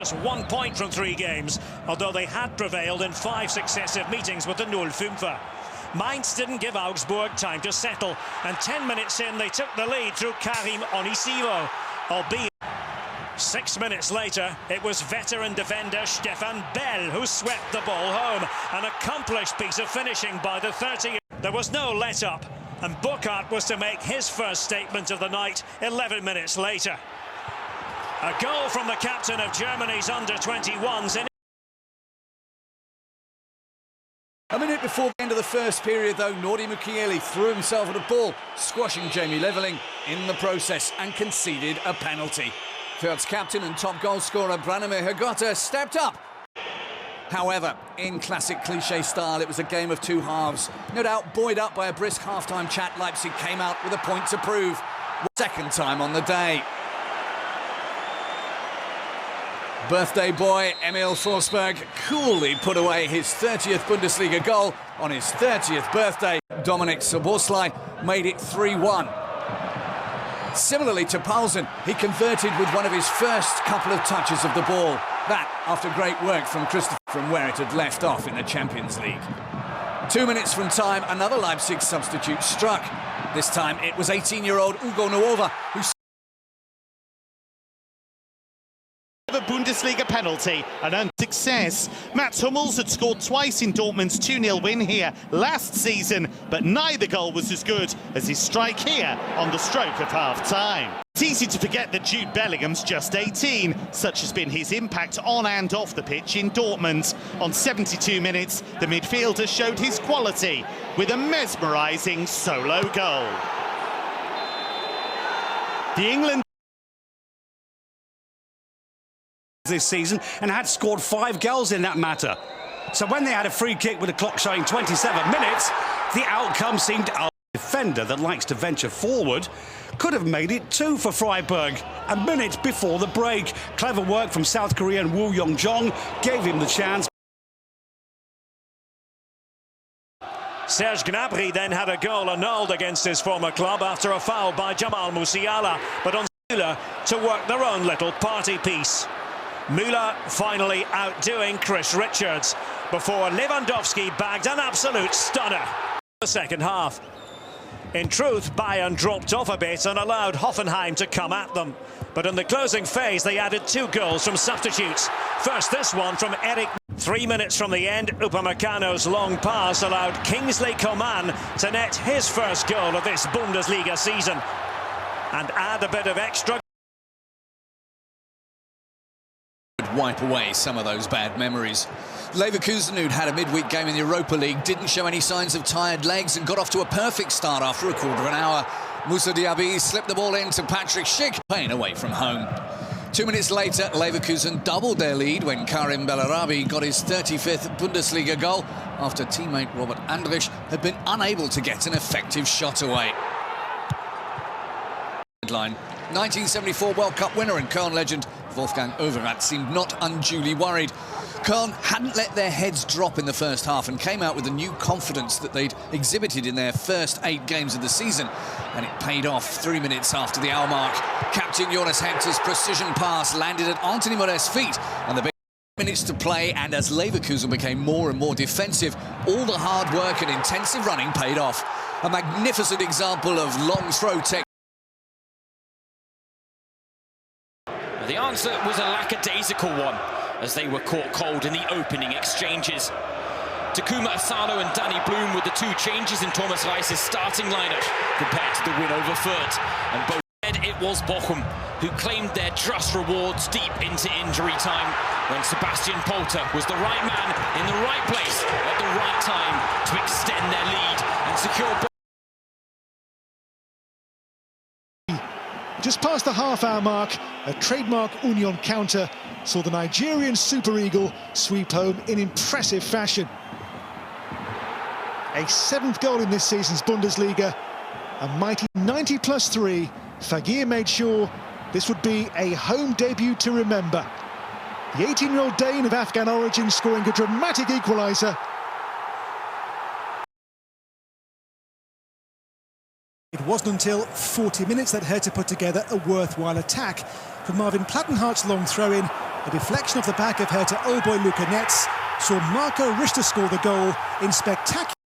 Just 1 point from 3 games, although they had prevailed in 5 successive meetings with the 0-5. Mainz didn't give Augsburg time to settle, and 10 minutes in they took the lead through Karim Onisivo, albeit 6 minutes later it was veteran defender Stefan Bell who swept the ball home, an accomplished piece of finishing by the 30. There was no let-up, and Burkhardt was to make his first statement of the night 11 minutes later. A goal from the captain of Germany's under-21s. A minute before the end of the first period, though, Nordi Mukiele threw himself at a ball, squashing Jamie Leveling in the process and conceded a penalty. Fürth's captain and top goal scorer Branimir Hrgota stepped up. However, in classic cliché style, it was a game of two halves. No doubt buoyed up by a brisk half-time chat, Leipzig came out with a point to prove. Second time on the day. Birthday boy Emil Forsberg coolly put away his 30th Bundesliga goal on his 30th birthday. Dominik Szoboszlai made it 3-1. Similarly to Paulsen, he converted with one of his first couple of touches of the ball. That after great work from Christopher from where it had left off in the Champions League. 2 minutes from time, another Leipzig substitute struck. This time it was 18-year-old Ugo Nuova who A Bundesliga penalty, an unsuccess. Mats Hummels had scored twice in Dortmund's 2-0 win here last season, but neither goal was as good as his strike here on the stroke of half-time. It's easy to forget that Jude Bellingham's just 18. Such has been his impact on and off the pitch in Dortmund. On 72 minutes, the midfielder showed his quality with a mesmerising solo goal. The England this season and had scored 5 goals in that matter. So when they had a free kick with the clock showing 27 minutes, the outcome seemed a defender that likes to venture forward could have made it 2 for Freiburg a minute before the break. Clever work from South Korean Woo Young-jong gave him the chance. Serge Gnabry then had a goal annulled against his former club after a foul by Jamal Musiala, but on Müller to work their own little party piece. Müller finally outdoing Chris Richards before Lewandowski bagged an absolute stunner. The second half. In truth, Bayern dropped off a bit and allowed Hoffenheim to come at them. But in the closing phase, they added 2 goals from substitutes. First, this one from Eric. 3 minutes from the end, Upamecano's long pass allowed Kingsley Coman to net his first goal of this Bundesliga season and add a bit of extra. Wipe away some of those bad memories. Leverkusen, who'd had a midweek game in the Europa League, didn't show any signs of tired legs and got off to a perfect start after a quarter of an hour. Moussa Diaby slipped the ball in to Patrick Schick, paying away from home. 2 minutes later, Leverkusen doubled their lead when Karim Bellarabi got his 35th Bundesliga goal after teammate Robert Andrich had been unable to get an effective shot away. 1974 World Cup winner and Köln legend Wolfgang Overath seemed not unduly worried. Köln hadn't let their heads drop in the first half and came out with a new confidence that they'd exhibited in their first 8 games of the season, and it paid off 3 minutes after the hour mark. Captain Jonas Hector's precision pass landed at Anthony Moret's feet, and the big minutes to play, and as Leverkusen became more and more defensive, all the hard work and intensive running paid off. A magnificent example of long throw technique. The answer was a lackadaisical one, as they were caught cold in the opening exchanges. Takuma Asano and Danny Bloom with the 2 changes in Thomas Reis's starting lineup compared to the win over Fürth. And both said it was Bochum who claimed their just rewards deep into injury time, when Sebastian Polter was the right man in the right place at the right time to extend their lead and secure. Just past the half-hour mark, a trademark Union counter saw the Nigerian Super Eagle sweep home in impressive fashion. A 7th goal in this season's Bundesliga, a mighty 90+3. Fagir made sure this would be a home debut to remember. The 18-year-old Dane of Afghan origin scoring a dramatic equaliser. It wasn't until 40 minutes that Hertha put together a worthwhile attack. From Marvin Plattenhart's long throw-in, A deflection off the back of her to old boy Luca Netz saw Marco Richter score the goal in spectacular.